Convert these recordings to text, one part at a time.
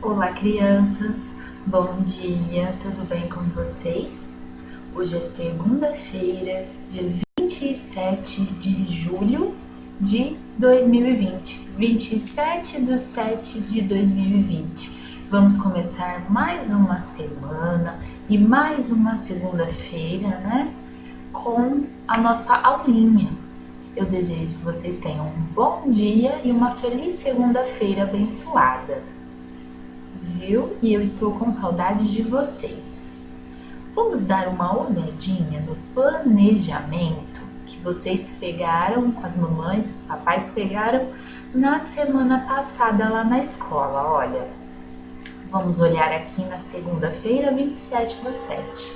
Olá, crianças! Bom dia, tudo bem com vocês? Hoje é segunda-feira, dia 27 de julho de 2020. 27/7 de 2020. Vamos começar mais uma semana e mais uma segunda-feira, né? Com a nossa aulinha. Eu desejo que vocês tenham um bom dia e uma feliz segunda-feira abençoada. Viu? E eu estou com saudades de vocês. Vamos dar uma olhadinha no planejamento que vocês pegaram, as mamães e os papais pegaram na semana passada lá na escola. Olha, vamos olhar aqui na segunda-feira, 27/7.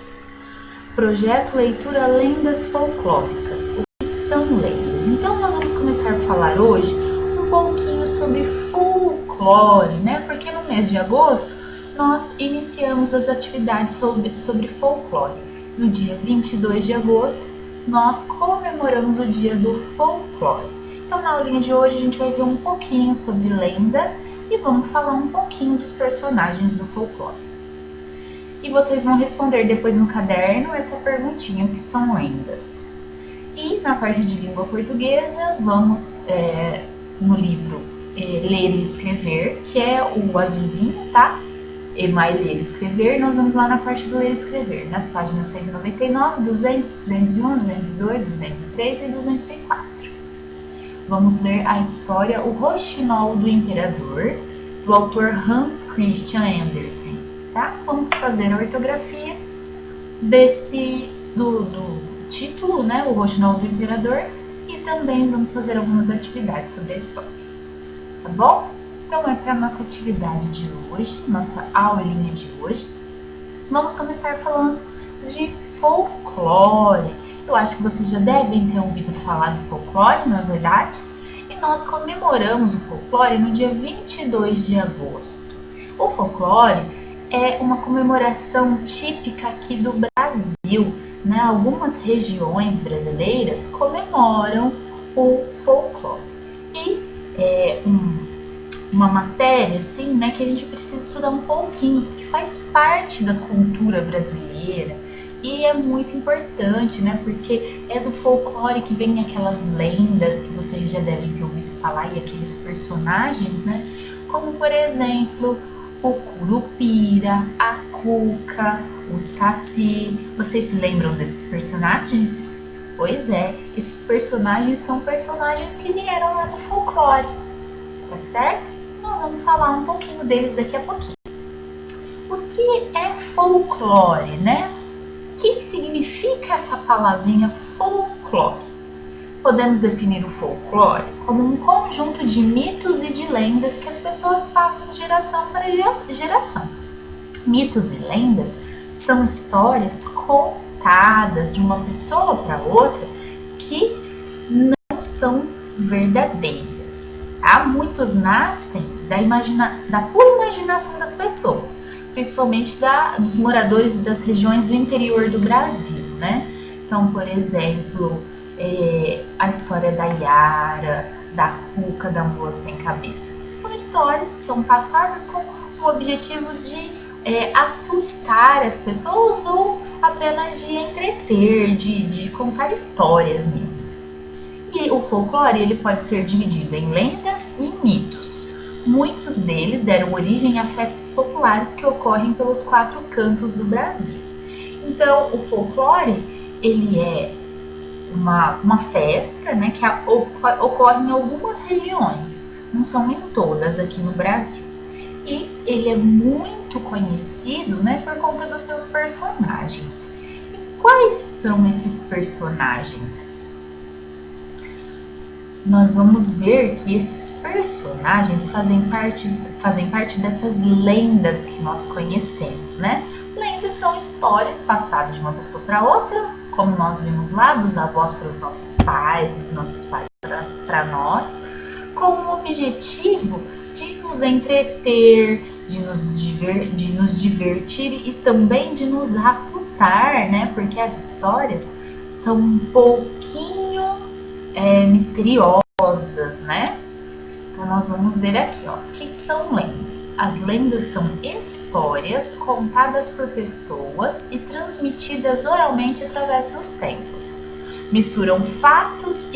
Projeto Leitura Lendas Folclóricas. O que são lendas? Então, nós vamos começar a falar hoje um pouquinho sobre folclore, né? Porque no mês de agosto nós iniciamos as atividades sobre folclore. No dia 22 de agosto nós comemoramos o dia do folclore. Então na aulinha de hoje a gente vai ver um pouquinho sobre lenda e vamos falar um pouquinho dos personagens do folclore. E vocês vão responder depois no caderno essa perguntinha, o que são lendas. E na parte de língua portuguesa vamos no livro Ler e Escrever, que é o azulzinho, tá? EMAI Ler e Escrever, nós vamos lá na parte do Ler e Escrever, nas páginas 199, 200, 201, 202, 203 e 204. Vamos ler a história O Rouxinol do Imperador, do autor Hans Christian Andersen, tá? Vamos fazer a ortografia do título, né? O Rouxinol do Imperador, e também vamos fazer algumas atividades sobre a história, tá bom? Então essa é a nossa atividade de hoje, nossa aulinha de hoje. Vamos começar falando de folclore. Eu acho que vocês já devem ter ouvido falar do folclore, não é verdade? E nós comemoramos o folclore no dia 22 de agosto. O folclore é uma comemoração típica aqui do Brasil, né? Algumas regiões brasileiras comemoram o folclore. E uma matéria, assim, né, que a gente precisa estudar um pouquinho, que faz parte da cultura brasileira e é muito importante, né, porque é do folclore que vem aquelas lendas que vocês já devem ter ouvido falar e aqueles personagens, né, como, por exemplo, o Curupira, a Cuca, o Saci. Vocês se lembram desses personagens? Pois é, esses personagens são personagens que vieram lá do folclore, tá certo? Nós vamos falar um pouquinho deles daqui a pouquinho. O que é folclore, né? O que significa essa palavrinha folclore? Podemos definir o folclore como um conjunto de mitos e de lendas que as pessoas passam de geração para geração. Mitos e lendas são histórias contadas de uma pessoa para outra que não são verdadeiras. Tá? Muitos nascem da pura imaginação das pessoas, principalmente dos moradores das regiões do interior do Brasil, né? Então, por exemplo, a história da Yara, da Cuca, da Mula Sem Cabeça. São histórias que são passadas com o objetivo de assustar as pessoas ou apenas de entreter, de contar histórias mesmo. E o folclore ele pode ser dividido em lendas e mitos. Muitos deles deram origem a festas populares que ocorrem pelos 4 cantos do Brasil. Então, o folclore ele é uma festa, né, que ocorre em algumas regiões, não são em todas aqui no Brasil. E ele é muito conhecido, né, por conta dos seus personagens. E quais são esses personagens? Nós vamos ver que esses personagens fazem parte dessas lendas que nós conhecemos, né? Lendas são histórias passadas de uma pessoa para outra, como nós vimos lá, dos avós para os nossos pais, dos nossos pais para nós, com o objetivo de nos entreter, de nos divertir e também de nos assustar, né? Porque as histórias são um pouquinho misteriosas, né? Então nós vamos ver aqui, ó, o que são lendas. As lendas são histórias contadas por pessoas e transmitidas oralmente através dos tempos. Misturam fatos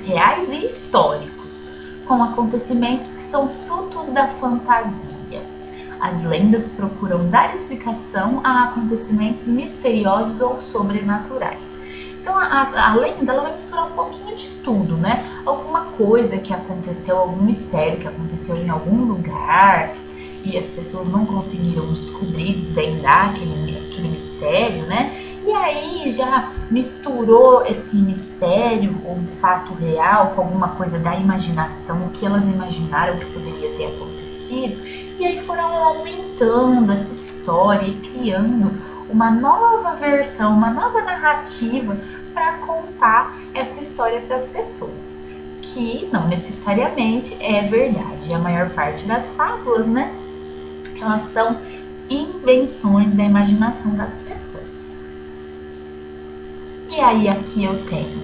reais e históricos, com acontecimentos que são frutos da fantasia. As lendas procuram dar explicação a acontecimentos misteriosos ou sobrenaturais. Então a lenda ela vai misturar um pouquinho de tudo, né? Alguma coisa que aconteceu, algum mistério que aconteceu em algum lugar e as pessoas não conseguiram descobrir, desvendar aquele mistério, né? E aí já misturou esse mistério ou um fato real com alguma coisa da imaginação, o que elas imaginaram que poderia ter acontecido, e aí foram aumentando essa história e criando uma nova versão, uma nova narrativa para contar essa história para as pessoas, que não necessariamente é verdade. A maior parte das fábulas, né, elas são invenções da imaginação das pessoas. E aí aqui eu tenho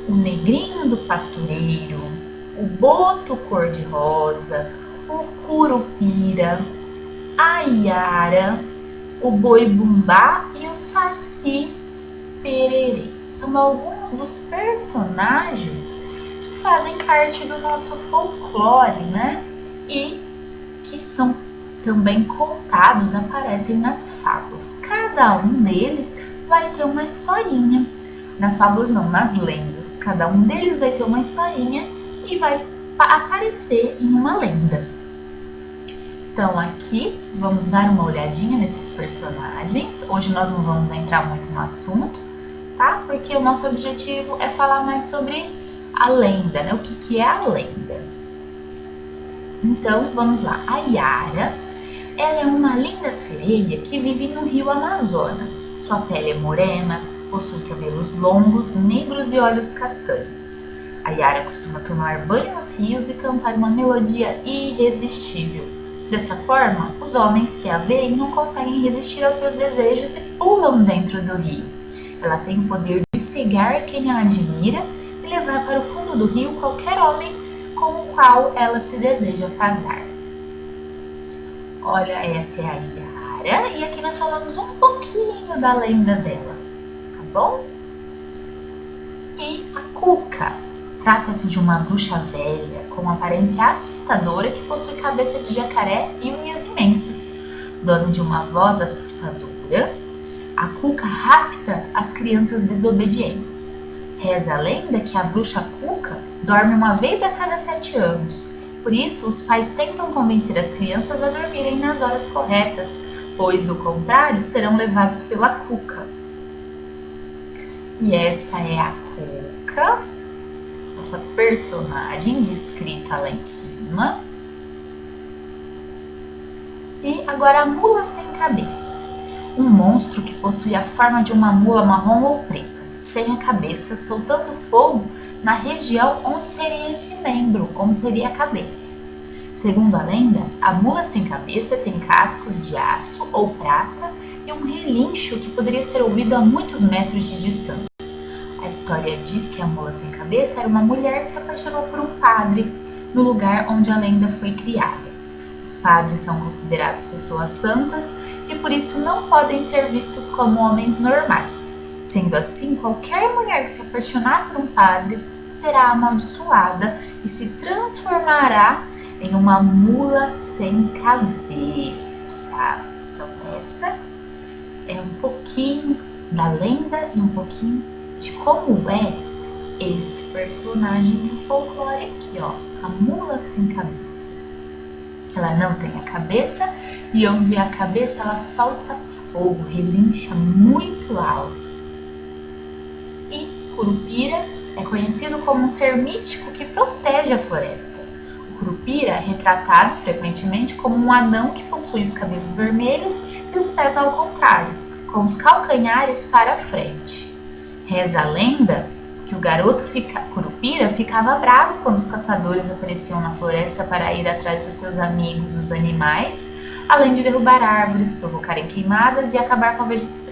o negrinho do pastoreiro, o boto cor-de-rosa, o curupira, a iara, o boi-bumbá e o saci pererê. São alguns dos personagens que fazem parte do nosso folclore, né? E que são também contados, aparecem nas fábulas. Cada um deles vai ter uma historinha. Nas fábulas não, nas lendas. Cada um deles vai ter uma historinha e vai aparecer em uma lenda. Então aqui vamos dar uma olhadinha nesses personagens. Hoje nós não vamos entrar muito no assunto, tá? Porque o nosso objetivo é falar mais sobre a lenda, né? O que é a lenda. Então vamos lá. A Iara, ela é uma linda sereia que vive no rio Amazonas. Sua pele é morena, possui cabelos longos, negros e olhos castanhos. A Iara costuma tomar banho nos rios e cantar uma melodia irresistível. Dessa forma, os homens que a veem não conseguem resistir aos seus desejos e pulam dentro do rio. Ela tem o poder de cegar quem a admira e levar para o fundo do rio qualquer homem com o qual ela se deseja casar. Olha, essa é a Iara e aqui nós falamos um pouquinho da lenda dela, tá bom? E a Cuca. Trata-se de uma bruxa velha com aparência assustadora que possui cabeça de jacaré e unhas imensas. Dona de uma voz assustadora, a Cuca rapta as crianças desobedientes. Reza a lenda que a bruxa Cuca dorme uma vez a cada 7 anos. Por isso, os pais tentam convencer as crianças a dormirem nas horas corretas, pois, do contrário, serão levados pela Cuca. E essa é a Cuca, essa personagem descrita lá em cima. E agora a mula sem cabeça. Um monstro que possui a forma de uma mula marrom ou preta, sem a cabeça, soltando fogo na região onde seria esse membro, onde seria a cabeça. Segundo a lenda, a mula sem cabeça tem cascos de aço ou prata e um relincho que poderia ser ouvido a muitos metros de distância. A história diz que a mula sem cabeça era uma mulher que se apaixonou por um padre no lugar onde a lenda foi criada. Os padres são considerados pessoas santas e por isso não podem ser vistos como homens normais. Sendo assim, qualquer mulher que se apaixonar por um padre será amaldiçoada e se transformará em uma mula sem cabeça. Então essa é um pouquinho da lenda e um pouquinho de como é esse personagem do folclore aqui, ó, a mula sem cabeça. Ela não tem a cabeça e onde é a cabeça ela solta fogo, relincha muito alto. E Curupira é conhecido como um ser mítico que protege a floresta. O Curupira é retratado frequentemente como um anão que possui os cabelos vermelhos e os pés ao contrário, com os calcanhares para a frente. Reza a lenda que o garoto Curupira ficava bravo quando os caçadores apareciam na floresta para ir atrás dos seus amigos, os animais, além de derrubar árvores, provocarem queimadas e acabar com a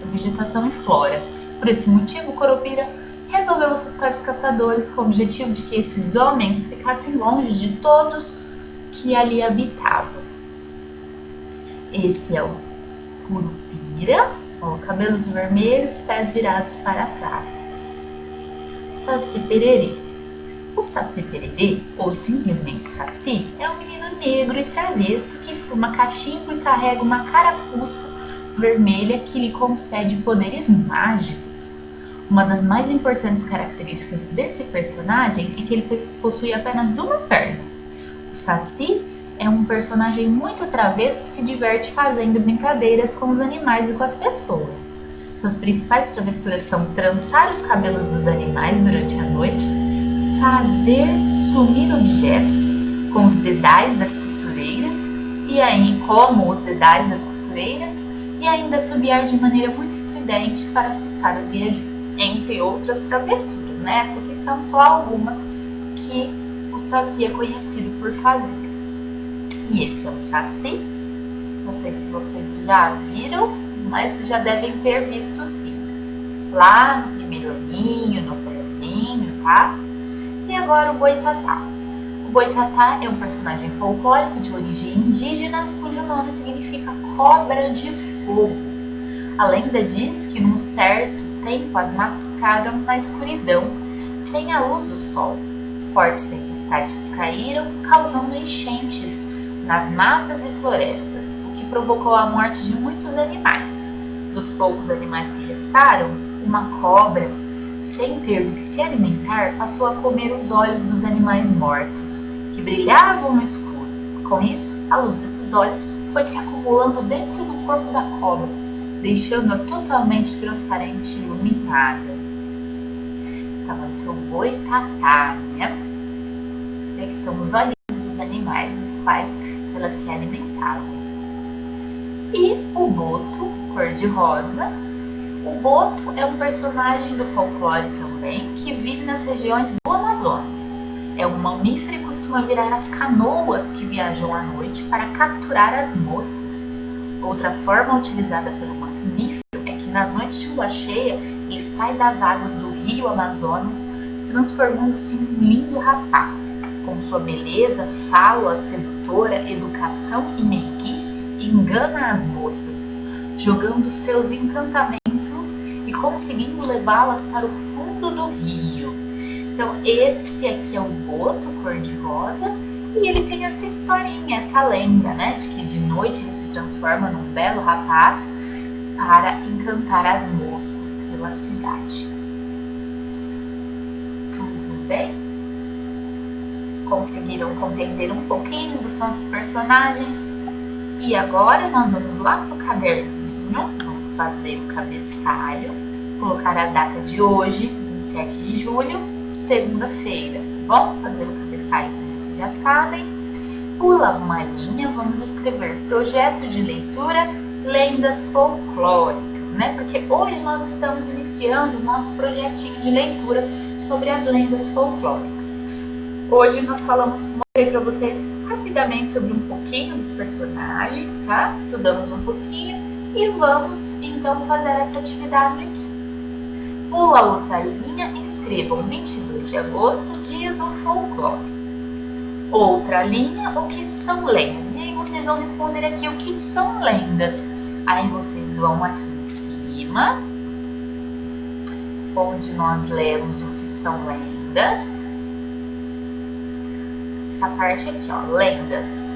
vegetação e flora. Por esse motivo, Curupira resolveu assustar os caçadores com o objetivo de que esses homens ficassem longe de todos que ali habitavam. Esse é o Curupira, cabelos vermelhos, pés virados para trás. Saci Pererê. O Saci Pererê, ou simplesmente Saci, é um menino negro e travesso que fuma cachimbo e carrega uma carapuça vermelha que lhe concede poderes mágicos. Uma das mais importantes características desse personagem é que ele possui apenas uma perna. O Saci é um personagem muito travesso que se diverte fazendo brincadeiras com os animais e com as pessoas. Suas principais travessuras são trançar os cabelos dos animais durante a noite, fazer sumir objetos com os dedais das costureiras e ainda assobiar de maneira muito estridente para assustar os viajantes, entre outras travessuras, né? Essas aqui são só algumas que o Saci é conhecido por fazer. E esse é o Saci. Não sei se vocês já viram, mas já devem ter visto sim. Lá no primeiro aninho, no prézinho, tá? E agora o Boitatá. O Boitatá é um personagem folclórico de origem indígena, cujo nome significa cobra de fogo. A lenda diz que num certo tempo as matas ficaram na escuridão, sem a luz do sol. Fortes tempestades caíram, causando enchentes nas matas e florestas, o que provocou a morte de muitos animais. Dos poucos animais que restaram, uma cobra, sem ter do que se alimentar, passou a comer os olhos dos animais mortos, que brilhavam no escuro. Com isso, a luz desses olhos foi se acumulando dentro do corpo da cobra, deixando-a totalmente transparente e iluminada. Então, esse é o Boitatá, né? Que são os olhinhos dos animais dos quais elas se alimentavam. E o Boto, cor-de-rosa. O Boto é um personagem do folclore também, que vive nas regiões do Amazonas. É um mamífero e costuma virar as canoas que viajam à noite para capturar as moças. Outra forma utilizada pelo mamífero é que nas noites de lua cheia ele sai das águas do rio Amazonas, transformando-se em um lindo rapaz. Com sua beleza, fala sedutora, educação e meiguice, engana as moças, jogando seus encantamentos e conseguindo levá-las para o fundo do rio. Então, esse aqui é o Boto, cor-de-rosa, e ele tem essa historinha, essa lenda, né, de que de noite ele se transforma num belo rapaz para encantar as moças pela cidade. Tudo bem? Conseguiram compreender um pouquinho dos nossos personagens? E agora nós vamos lá pro caderninho, vamos fazer o cabeçalho, colocar a data de hoje, 27 de julho, segunda-feira, tá bom? Fazer o cabeçalho, como vocês já sabem. Pula uma linha, vamos escrever projeto de leitura, lendas folclóricas, né? Porque hoje nós estamos iniciando o nosso projetinho de leitura sobre as lendas folclóricas. Hoje nós mostrei para vocês rapidamente sobre um pouquinho dos personagens, tá? Estudamos um pouquinho e vamos então fazer essa atividade aqui. Pula outra linha e escrevam 22 de agosto, dia do folclore. Outra linha, o que são lendas? E aí vocês vão responder aqui o que são lendas. Aí vocês vão aqui em cima, onde nós lemos o que são lendas. Essa parte aqui, ó, lendas.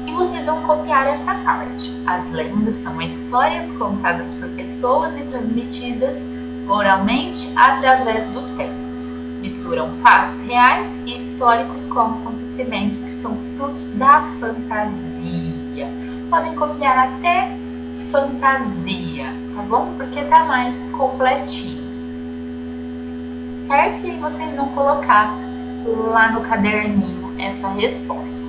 E vocês vão copiar essa parte. As lendas são histórias contadas por pessoas e transmitidas oralmente através dos tempos. Misturam fatos reais e históricos com acontecimentos que são frutos da fantasia. Podem copiar até fantasia, tá bom? Porque tá mais completinho. Certo? E aí vocês vão colocar lá no caderninho essa resposta.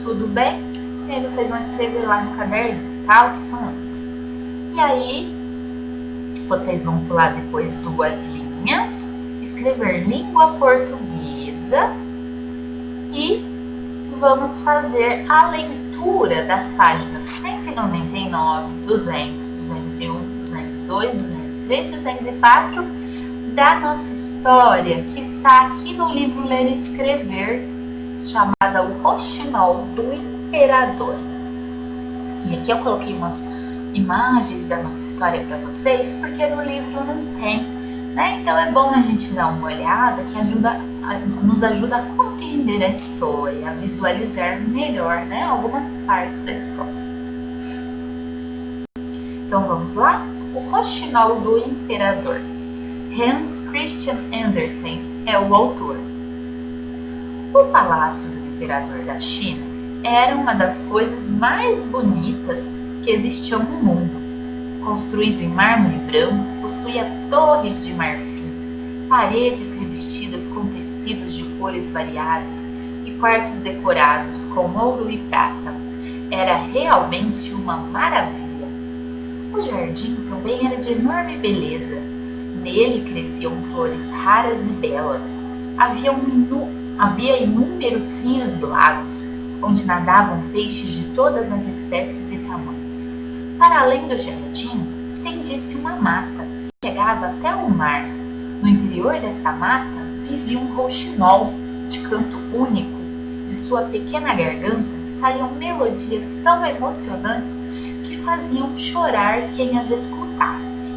Tudo bem? E aí vocês vão escrever lá no caderninho, tá? O que são lendas. E aí, vocês vão pular depois 2 linhas, escrever língua portuguesa e vamos fazer a leitura das páginas 199, 200, 201, 202, 203, 204 da nossa história, que está aqui no livro Ler e Escrever, chamada O Roxinol do Imperador. E aqui eu coloquei umas imagens da nossa história para vocês, porque no livro não tem, né? Então é bom a gente dar uma olhada, que nos ajuda a compreender a história, a visualizar melhor, né, algumas partes da história. Então vamos lá? O Roxinol do Imperador. Hans Christian Andersen é o autor. O Palácio do Imperador da China era uma das coisas mais bonitas que existiam no mundo. Construído em mármore branco, possuía torres de marfim, paredes revestidas com tecidos de cores variadas e quartos decorados com ouro e prata. Era realmente uma maravilha. O jardim também era de enorme beleza. Nele cresciam flores raras e belas. Havia inúmeros rios e lagos, onde nadavam peixes de todas as espécies e tamanhos. Para além do jardim, estendia-se uma mata que chegava até o mar. No interior dessa mata vivia um rouxinol de canto único. De sua pequena garganta saíam melodias tão emocionantes que faziam chorar quem as escutasse.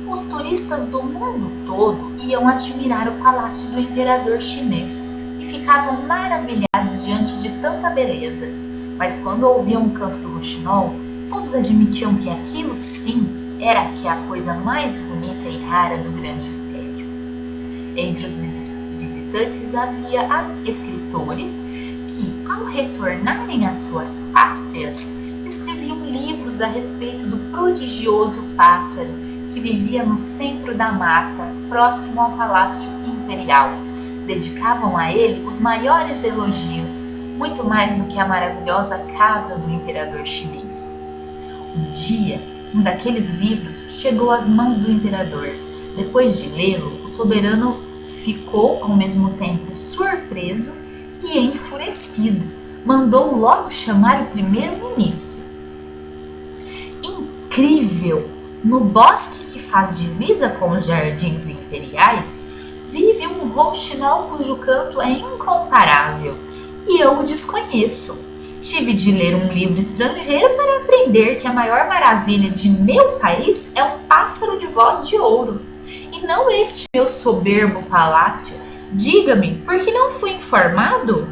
Os turistas do mundo todo iam admirar o palácio do imperador chinês e ficavam maravilhados diante de tanta beleza. Mas quando ouviam o canto do roxinol, todos admitiam que aquilo sim era a coisa mais bonita e rara do grande império. Entre os visitantes havia escritores que, ao retornarem às suas pátrias, escreviam livros a respeito do prodigioso pássaro que vivia no centro da mata, próximo ao Palácio Imperial. Dedicavam a ele os maiores elogios, muito mais do que a maravilhosa casa do imperador chinês. Um dia, um daqueles livros chegou às mãos do imperador. Depois de lê-lo, o soberano ficou ao mesmo tempo surpreso e enfurecido. Mandou logo chamar o primeiro-ministro. Incrível! No bosque que faz divisa com os jardins imperiais, vive um rouxinol cujo canto é incomparável, e eu o desconheço. Tive de ler um livro estrangeiro para aprender que a maior maravilha de meu país é um pássaro de voz de ouro, e não este meu soberbo palácio. Diga-me, por que não fui informado?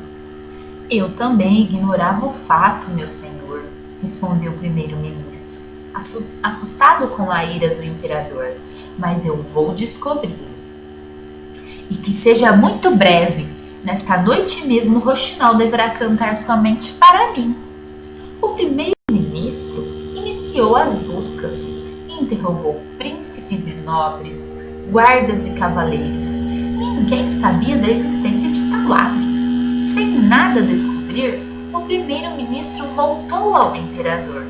Eu também ignorava o fato, meu senhor, respondeu o primeiro-ministro, assustado com a ira do imperador, mas eu vou descobri-lo. E que seja muito breve. Nesta noite mesmo, o roxinol deverá cantar somente para mim. O primeiro-ministro iniciou as buscas e interrogou príncipes e nobres, guardas e cavaleiros. Ninguém sabia da existência de tal ave. Sem nada descobrir, o primeiro-ministro voltou ao imperador.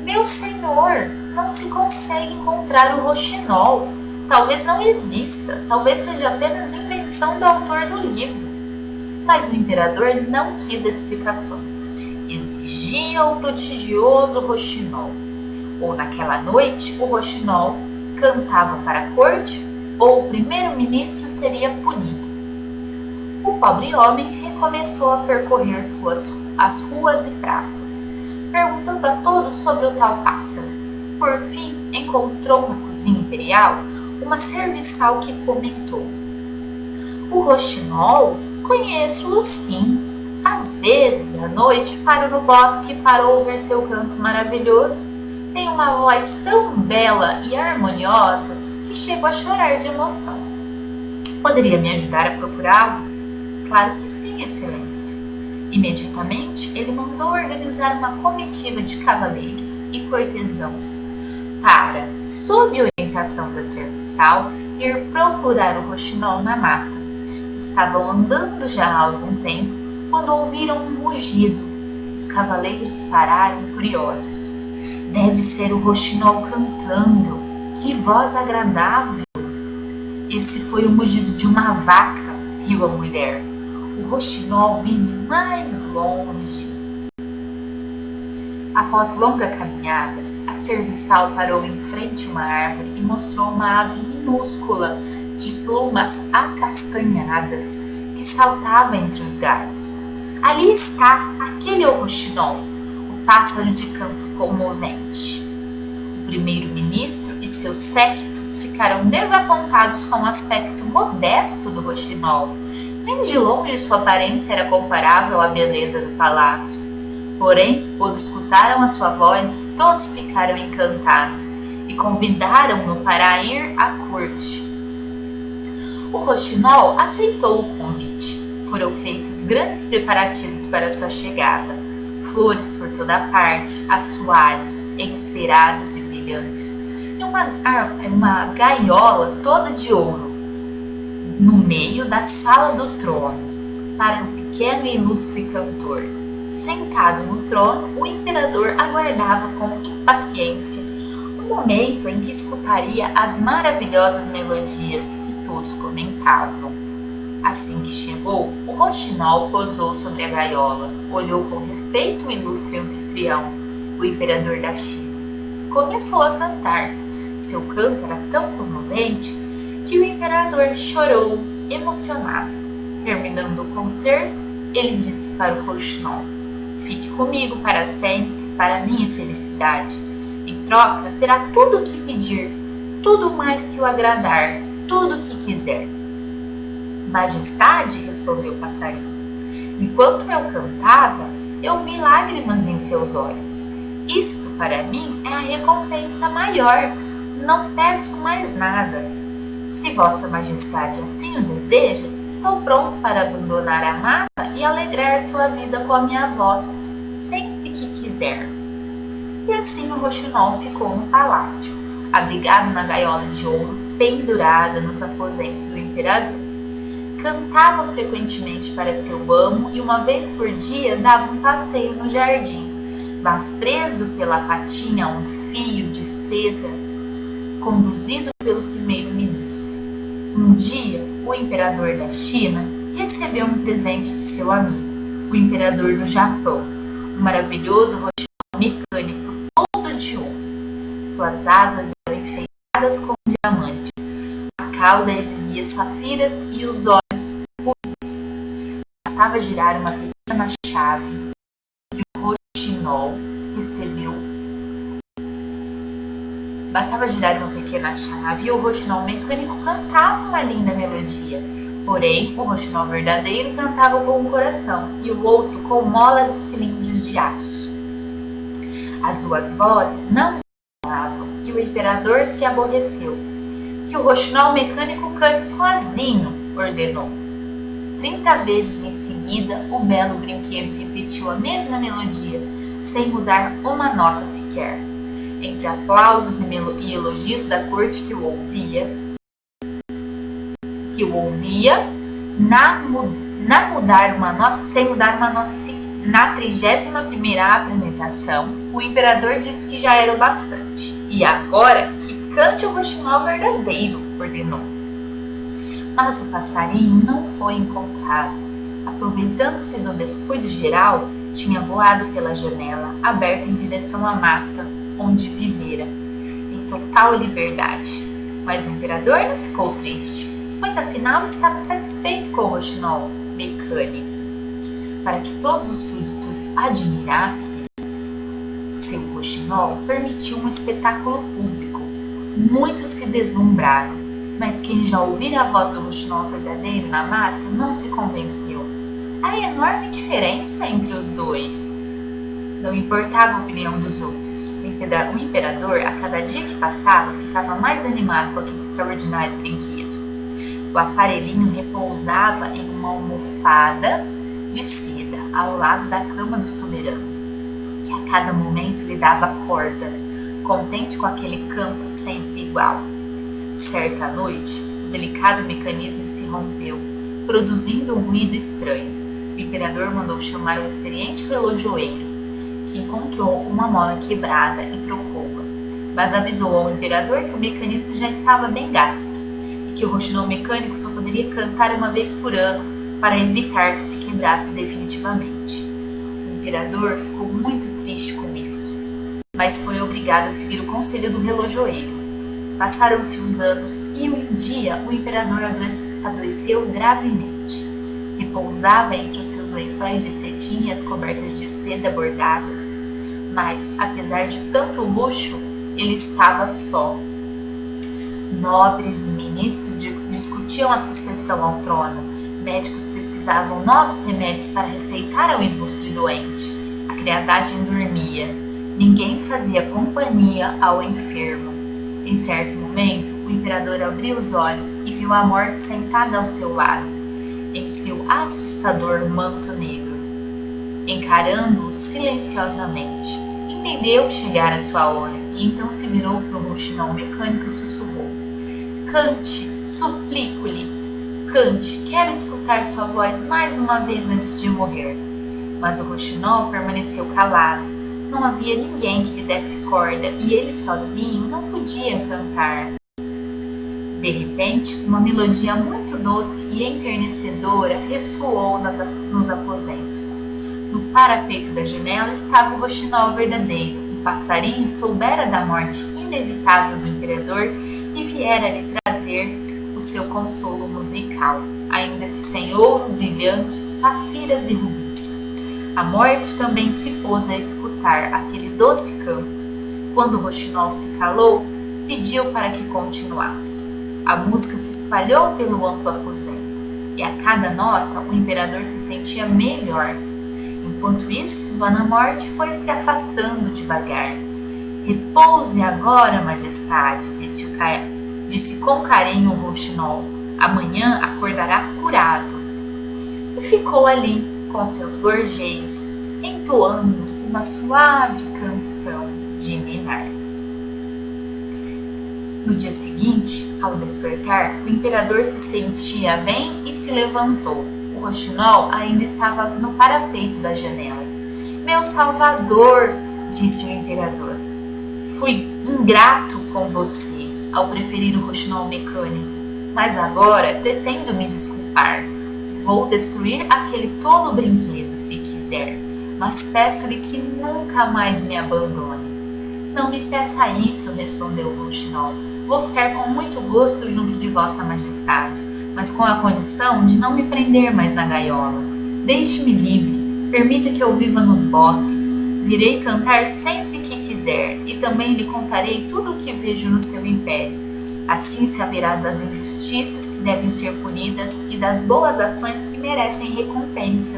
Meu senhor, não se consegue encontrar o roxinol. Talvez não exista, talvez seja apenas invenção do autor do livro. Mas o imperador não quis explicações. Exigia o prodigioso roxinol. Ou naquela noite, o roxinol cantava para a corte, ou o primeiro-ministro seria punido. O pobre homem recomeçou a percorrer as ruas e praças, perguntando a todos sobre o tal pássaro. Por fim, encontrou na cozinha imperial uma serviçal que comentou: o roxinol, conheço-o sim. Às vezes, à noite, paro no bosque para ouvir seu canto maravilhoso. Tem uma voz tão bela e harmoniosa que chego a chorar de emoção. Poderia me ajudar a procurá-lo? Claro que sim, excelência. Imediatamente, ele mandou organizar uma comitiva de cavaleiros e cortesãos para, sob orientação da serviçal, ir procurar o roxinol na mata. Estavam andando já há algum tempo quando ouviram um mugido. Os cavaleiros pararam curiosos. Deve ser o roxinol cantando. Que voz agradável! Esse foi o mugido de uma vaca, riu a mulher. O roxinol vive mais longe. Após longa caminhada, a serviçal parou em frente a uma árvore e mostrou uma ave minúscula de plumas acastanhadas que saltava entre os galhos. Ali está, aquele é o roxinol, o pássaro de canto comovente. O primeiro-ministro e seu séquito ficaram desapontados com o aspecto modesto do roxinol. Nem de longe sua aparência era comparável à beleza do palácio. Porém, quando escutaram a sua voz, todos ficaram encantados e convidaram-no para ir à corte. O roxinol aceitou o convite. Foram feitos grandes preparativos para sua chegada. Flores por toda a parte, assoalhos encerados e brilhantes, e uma gaiola toda de ouro no meio da sala do trono para o pequeno e ilustre cantor. Sentado no trono, o imperador aguardava com impaciência o momento em que escutaria as maravilhosas melodias que todos comentavam. Assim que chegou, o roxinol pousou sobre a gaiola, olhou com respeito o ilustre anfitrião, o imperador da China. Começou a cantar. Seu canto era tão comovente que o imperador chorou, emocionado. Terminando o concerto, ele disse para o roxinol: "Fique comigo para sempre, para minha felicidade. Em troca, terá tudo o que pedir, tudo mais que o agradar, tudo o que quiser." "Majestade", respondeu o passarinho, "enquanto eu cantava, eu vi lágrimas em seus olhos. Isto, para mim, é a recompensa maior. Não peço mais nada. Se Vossa Majestade assim o deseja, estou pronto para abandonar a mata e alegrar sua vida com a minha voz, sempre que quiser." E assim o roxinol ficou no palácio, abrigado na gaiola de ouro, pendurada nos aposentos do imperador. Cantava frequentemente para seu amo e uma vez por dia dava um passeio no jardim, mas preso pela patinha a um fio de seda, conduzido pelo primeiro-ministro. Um dia, o imperador da China recebeu um presente de seu amigo, o imperador do Japão, um maravilhoso roxinol mecânico todo de ouro. Suas asas eram enfeitadas com diamantes, a cauda exibia safiras e os olhos rubis. Bastava girar uma pequena chave e o roxinol mecânico cantava uma linda melodia. Porém, o roxinol verdadeiro cantava com o coração e o outro com molas e cilindros de aço. As duas vozes não falavam e o imperador se aborreceu. "Que o roxinol mecânico cante sozinho", ordenou. 30 vezes em seguida, o belo brinquedo repetiu a mesma melodia, sem mudar uma nota sequer. Entre aplausos e elogios da corte que o ouvia, sem mudar uma nota sequer. Na 31ª apresentação, o imperador disse que já era o bastante. "E agora que cante o roxinol verdadeiro", ordenou. Mas o passarinho não foi encontrado. Aproveitando-se do descuido geral, tinha voado pela janela, aberta em direção à mata, onde vivera, em total liberdade. Mas o imperador não ficou triste, pois afinal estava satisfeito com o roxinol mecânico. Para que todos os súditos admirassem seu roxinol, permitiu um espetáculo público. Muitos se deslumbraram, mas quem já ouvira a voz do roxinol verdadeiro na mata não se convenceu. Há enorme diferença entre os dois. Não importava a opinião dos outros. O imperador, a cada dia que passava, ficava mais animado com aquele extraordinário brinquedo. O aparelhinho repousava em uma almofada de seda ao lado da cama do soberano, que a cada momento lhe dava corda, contente com aquele canto sempre igual. Certa noite, o delicado mecanismo se rompeu, produzindo um ruído estranho. O imperador mandou chamar o experiente relojoeiro, que encontrou uma mola quebrada e trocou-a, mas avisou ao imperador que o mecanismo já estava bem gasto e que o roxinol mecânico só poderia cantar uma vez por ano para evitar que se quebrasse definitivamente. O imperador ficou muito triste com isso. mas foi obrigado a seguir o conselho do relojoeiro. Passaram-se os anos e um dia o imperador adoeceu gravemente. Repousava entre os seus lençóis de cetim e as cobertas de seda bordadas, mas, apesar de tanto luxo, ele estava só. Nobres e ministros discutiam a sucessão ao trono. Médicos pesquisavam novos remédios para receitar ao ilustre doente. A criadagem dormia. Ninguém fazia companhia ao enfermo. Em certo momento, o imperador abriu os olhos e viu a morte sentada ao seu lado, em seu assustador manto negro, encarando-o silenciosamente. Entendeu que chegara a sua hora e então se virou para o rouxinol mecânico e sussurrou: "Cante, suplico-lhe, cante, quero escutar sua voz mais uma vez antes de morrer." Mas o rouxinol permaneceu calado. Não havia ninguém que lhe desse corda e ele sozinho não podia cantar. De repente, uma melodia muito doce e enternecedora ressoou nos aposentos. No parapeito da janela estava o rouxinol verdadeiro. Um passarinho soubera da morte inevitável do imperador e viera lhe trazer o seu consolo musical, ainda que sem ouro brilhante, safiras e rubis. A morte também se pôs a escutar aquele doce canto. Quando o rouxinol se calou, pediu para que continuasse. A música se espalhou pelo amplo aposento, e a cada nota o imperador se sentia melhor. Enquanto isso, Dona Morte foi se afastando devagar. "Repouse agora, majestade", disse com carinho o rouxinol. "Amanhã acordará curado." E ficou ali, com seus gorjeios, entoando uma suave canção de ninar. No dia seguinte, ao despertar, o imperador se sentia bem e se levantou. O rouxinol ainda estava no parapeito da janela. "Meu salvador", disse o imperador, "fui ingrato com você ao preferir o rouxinol mecânico, mas agora pretendo me desculpar. Vou destruir aquele tolo brinquedo, se quiser, mas peço-lhe que nunca mais me abandone." "Não me peça isso", respondeu o rouxinol. "Vou ficar com muito gosto junto de Vossa Majestade, mas com a condição de não me prender mais na gaiola. Deixe-me livre, permita que eu viva nos bosques. Virei cantar sempre que quiser e também lhe contarei tudo o que vejo no seu império. Assim saberá das injustiças que devem ser punidas e das boas ações que merecem recompensa.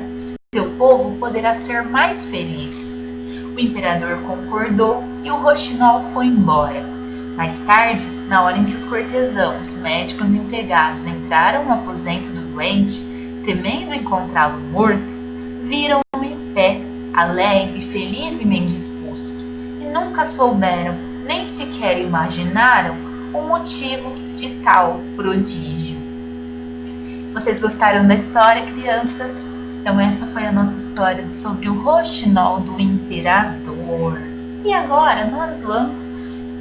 Seu povo poderá ser mais feliz." O imperador concordou e o rouxinol foi embora. Mais tarde, na hora em que os cortesãos, médicos e empregados entraram no aposento do doente, temendo encontrá-lo morto, viram-no em pé, alegre, feliz e bem disposto, e nunca souberam, nem sequer imaginaram, o motivo de tal prodígio. Vocês gostaram da história, crianças? Então essa foi a nossa história sobre o rouxinol do imperador. E agora nós vamos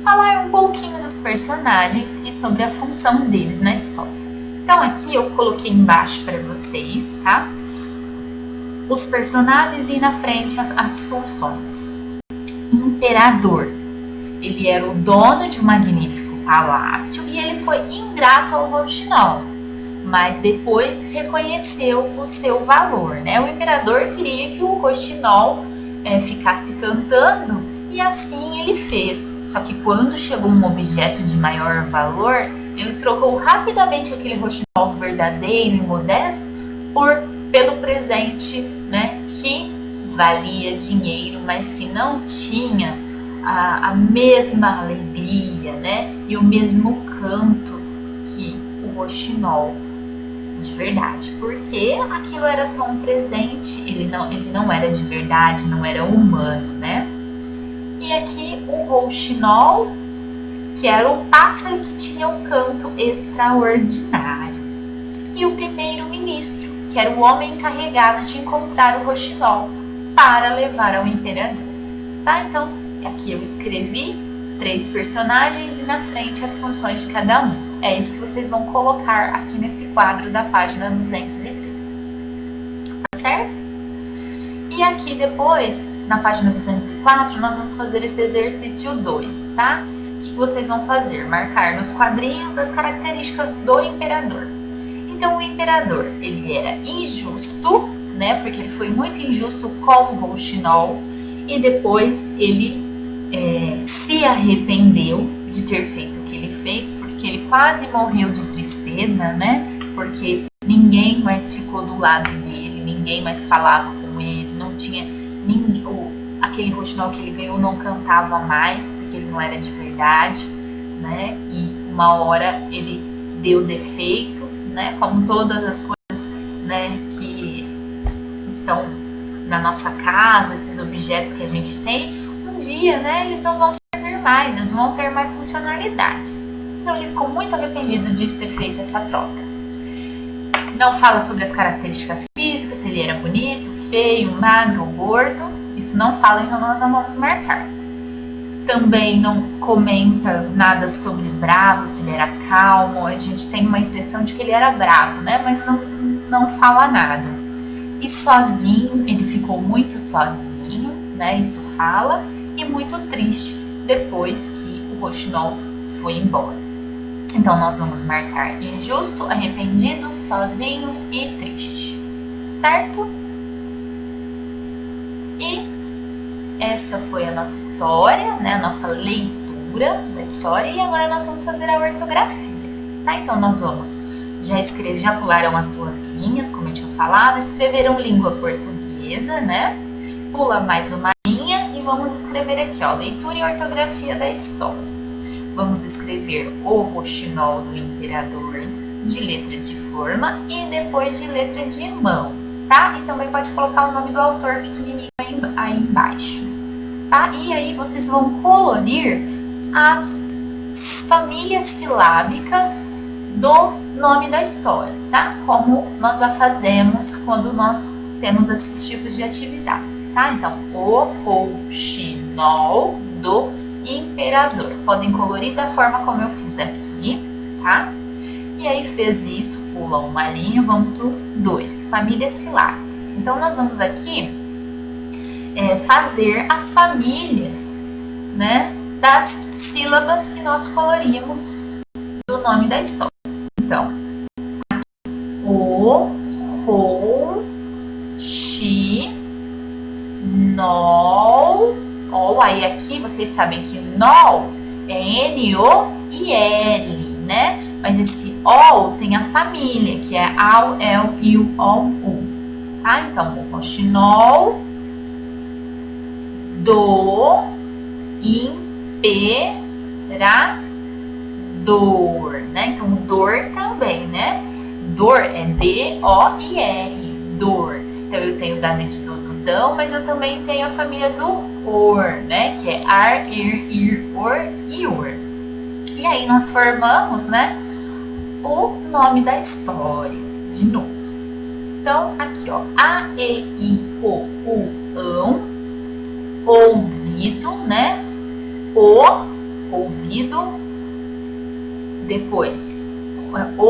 falar um pouquinho dos personagens e sobre a função deles na história. Então aqui eu coloquei embaixo para vocês, tá? Os personagens e na frente as funções. Imperador. Ele era o dono de um magnífico palácio e ele foi ingrato ao rouxinol, mas depois reconheceu o seu valor, né? O imperador queria que o rouxinol ficasse cantando e assim ele fez. Só que quando chegou um objeto de maior valor, ele trocou rapidamente aquele rouxinol verdadeiro e modesto pelo presente, né? Que valia dinheiro, mas que não tinha a mesma alegria, né? E o mesmo canto que o rouxinol de verdade, porque aquilo era só um presente, ele não era de verdade, não era humano, né? E aqui o rouxinol, que era o pássaro que tinha um canto extraordinário. E o primeiro-ministro, que era o homem encarregado de encontrar o rouxinol para levar ao imperador, tá? Então, aqui eu escrevi 3 personagens e na frente as funções de cada um. É isso que vocês vão colocar aqui nesse quadro da página 203. Tá certo? E aqui depois na página 204, nós vamos fazer esse exercício 2, tá? O que vocês vão fazer? Marcar nos quadrinhos as características do imperador. Então, o imperador, ele era injusto, né? Porque ele foi muito injusto com o Rouxinol e depois ele se arrependeu de ter feito o que ele fez, porque ele quase morreu de tristeza, né? Porque ninguém mais ficou do lado dele, ninguém mais falava com ele, não tinha ninguém, aquele Rouxinol que ele ganhou não cantava mais, porque ele não era de verdade, né? E uma hora ele deu defeito, né? Como todas as coisas, né, que estão na nossa casa, esses objetos que a gente tem, um dia, né, eles não vão servir mais, eles não vão ter mais funcionalidade. Então ele ficou muito arrependido de ter feito essa troca. Não fala sobre as características físicas, se ele era bonito, feio, magro ou gordo. Isso não fala, então nós não vamos marcar. Também não comenta nada sobre bravo, se ele era calmo. A gente tem uma impressão de que ele era bravo, né? Mas não fala nada. E sozinho, ele ficou muito sozinho, né? Isso fala. E muito triste depois que o Rouxinol foi embora. Então, nós vamos marcar injusto, arrependido, sozinho e triste, certo? E essa foi a nossa história, né? A nossa leitura da história. E agora nós vamos fazer a ortografia, tá? Então, nós vamos já pularam as 2 linhas, como eu tinha falado, escreveram língua portuguesa, né? Pula mais uma linha e vamos escrever aqui, ó, leitura e ortografia da história. Vamos escrever o Rouxinol do imperador de letra de forma e depois de letra de mão, tá? E também pode colocar o nome do autor pequenininho aí embaixo, tá? E aí vocês vão colorir as famílias silábicas do nome da história, tá? Como nós já fazemos quando nós temos esses tipos de atividades, tá? Então, o Rouxinol do imperador. Podem colorir da forma como eu fiz aqui, tá? E aí fez isso, pula uma linha, vamos pro 2, famílias silábicas. Então, nós vamos aqui fazer as famílias, né, das sílabas que nós colorimos do nome da história. Então, o, Rouxinol. Aí aqui vocês sabem que NOL é N-O-I-L, né? Mas esse O tem a família, que é AU, EL, IU, OU, U. Tá? Então, o Rouxinol do imperador, né? Então, dor também, né? Dor é D-O-I-R, dor. Então, eu tenho da de Dodão, mas eu também tenho a família do Or, né? Que é Ar, Ir, Ir, Or e Ur. E aí nós formamos, né, o nome da história, de novo. Então, aqui, ó, A, E, I, O, U, ão, ouvido, né? O, ouvido. Depois, o,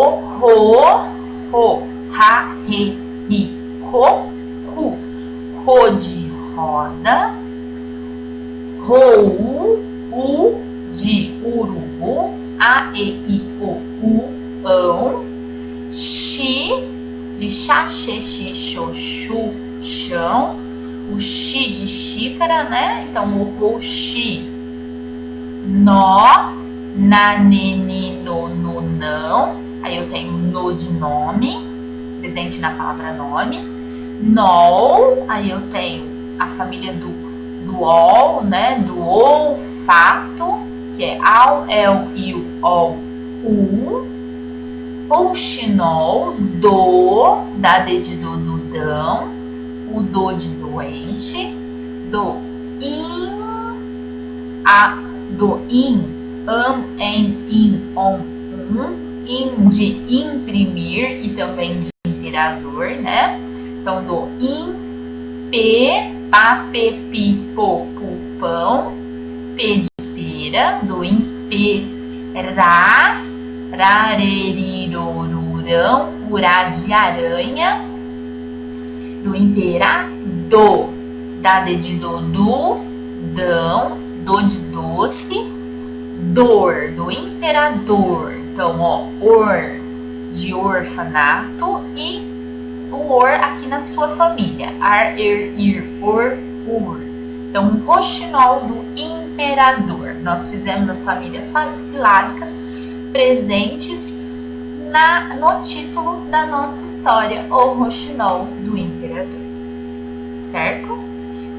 ro, ra, re, ri, ro, ru, ro de roda, rou, u de urubu, a, e, i, o, u, ão, xi de chá, xê, xi, xô, chu, chão, o xi de xícara, né? Então, o rouxi, nó, na, ne, ni, no, não. Aí eu tenho no de nome, presente na palavra nome. Nol, aí eu tenho a família do ol, né? Do olfato, que é ao, el, iu, ol, u. Rouxinol, do, da de dudão, o do de doente, do am, en, in, on, in de imprimir e também de imperador, né? Então, do pa, pe, pi, po, pu, pão, p de pera, do imperar, rarerirorurão, urá de aranha, do imperador, Dá de Dudu, dão, do de doce, dor, do imperador. Então, ó, or de orfanato e o or aqui na sua família. Ar, ir, or, ur. Então, o roxinol do imperador. Nós fizemos as famílias silábicas presentes no título da nossa história, o roxinol do imperador. Certo?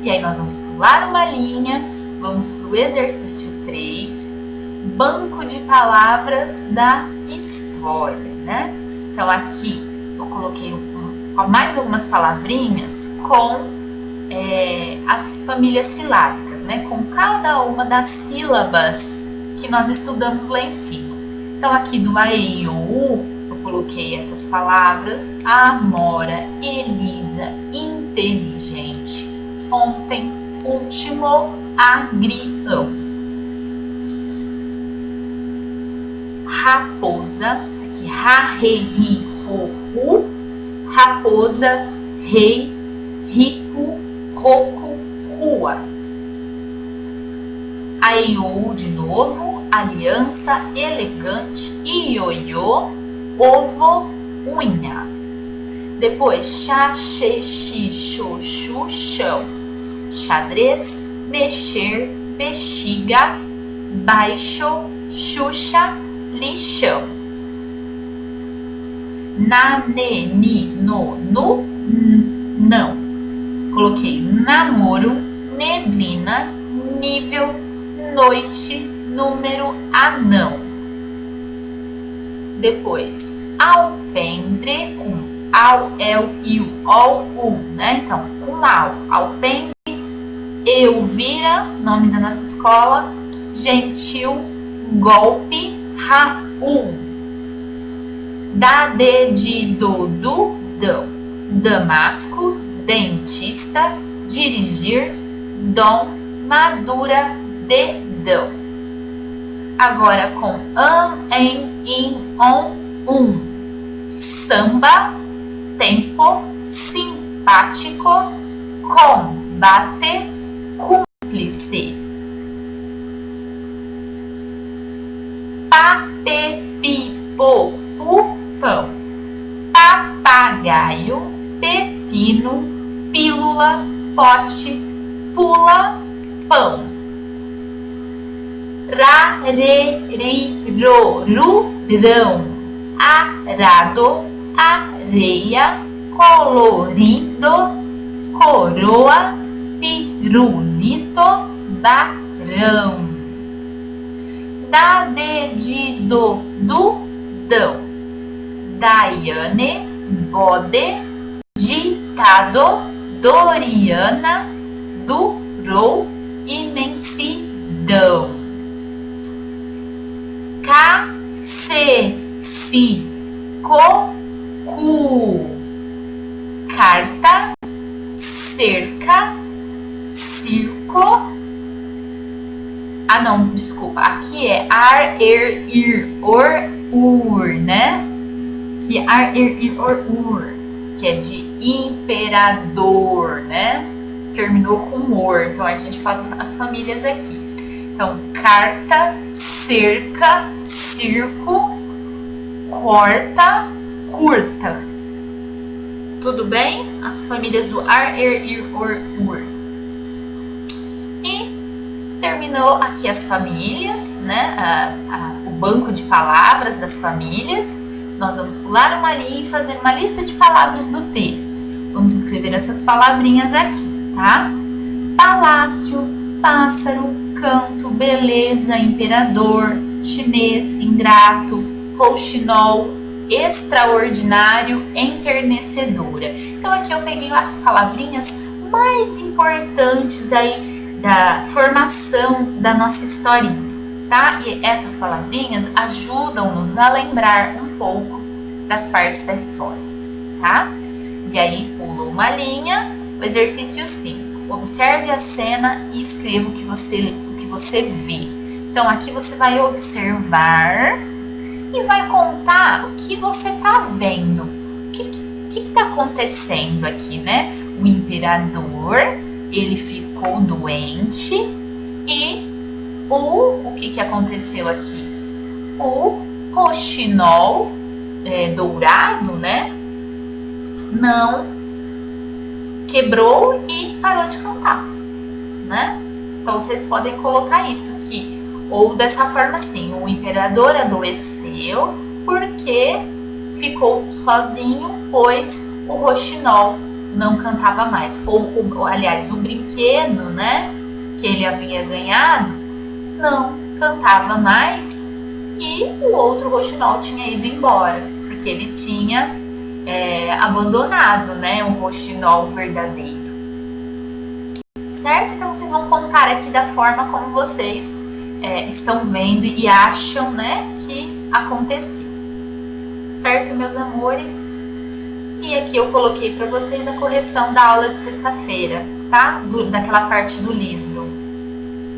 E aí nós vamos pular uma linha, vamos para o exercício 3, banco de palavras da história, né? Então aqui eu coloquei mais algumas palavrinhas com as famílias silábicas, né? Com cada uma das sílabas que nós estudamos lá em cima. Então aqui do A, E, I, O, U, eu coloquei essas palavras: Amora, Elisa, inteligente, ontem, último, agrião. Raposa, aqui ra, re, ri, ro, ru, raposa, rei, rico, roco, rua. Aiô de novo, aliança, elegante, ioiô, ovo, unha. Depois chá, xe, xi, xô, chu, chão. Xadrez, mexer, bexiga, baixo, xuxa, lixão. Na, ne, ni, no, nu, não. Coloquei namoro, neblina, nível, noite, número, anão. Depois, alpendre, com ao, el, il, ol, u, né? Então, com alpendre, Elvira, nome da nossa escola, gentil, golpe, Raul. Da, de, do, dão. Damasco, dentista, dirigir, dom, madura, dedão. Agora com em, in, on, samba, tempo, simpático, combate, cúmplice. Pape, pipo, pão. Papagaio, pepino, pílula, pote, pula, pão. Ra, re, ri, ro, ru, grão. Arado, areia, colorido, coroa, pirulito, barão. Da, de, do, dão. Daiane, bode, ditado, Doriana, durou, imensidão. Si, cu, carta, cerca, circo. Ah, não, desculpa. Aqui é ar, ir, or, ur, né? Que é ar, ir, or, ur, que é de imperador, né? Terminou com or. Então a gente faz as famílias aqui. Então, carta, cerca, circo, corta, curta. Tudo bem? As famílias do ar, ir, or, ur. E terminou aqui as famílias, né? O banco de palavras das famílias. Nós vamos pular uma linha e fazer uma lista de palavras do texto. Vamos escrever essas palavrinhas aqui, tá? Palácio, pássaro, canto, beleza, imperador, chinês, ingrato, rouxinol, extraordinário, enternecedora. Então aqui eu peguei as palavrinhas mais importantes aí da formação da nossa historinha, tá? E essas palavrinhas ajudam-nos a lembrar um pouco das partes da história, tá? E aí pula uma linha, o exercício 5. Observe a cena e escreva o que você vê. Então aqui você vai observar e vai contar o que você está vendo. O que está acontecendo aqui, né? O imperador ele ficou doente e o que aconteceu aqui? O roxinol dourado, né, não quebrou e parou de cantar, né? Então vocês podem colocar isso aqui, ou dessa forma assim, o imperador adoeceu porque ficou sozinho, pois o roxinol não cantava mais. Ou aliás, o brinquedo, né, que ele havia ganhado, não cantava mais e o outro roxinol tinha ido embora, porque ele tinha abandonado, né, o roxinol verdadeiro. Certo? Então vocês vão contar aqui da forma como vocês estão vendo e acham, né, que aconteceu. Certo, meus amores? E aqui eu coloquei para vocês a correção da aula de sexta-feira, tá? Daquela parte do livro.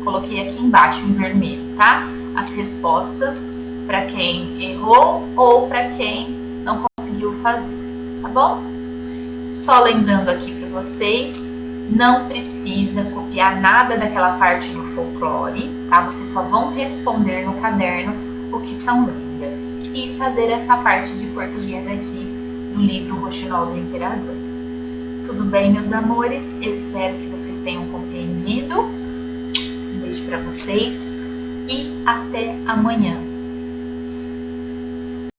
Coloquei aqui embaixo em vermelho, tá? As respostas para quem errou ou para quem não conseguiu fazer, tá bom? Só lembrando aqui para vocês, não precisa copiar nada daquela parte do folclore, tá? Vocês só vão responder no caderno o que são lendas e fazer essa parte de português aqui do livro Roxinol do Imperador. Tudo bem, meus amores? Eu espero que vocês tenham compreendido. Um beijo para vocês e até amanhã.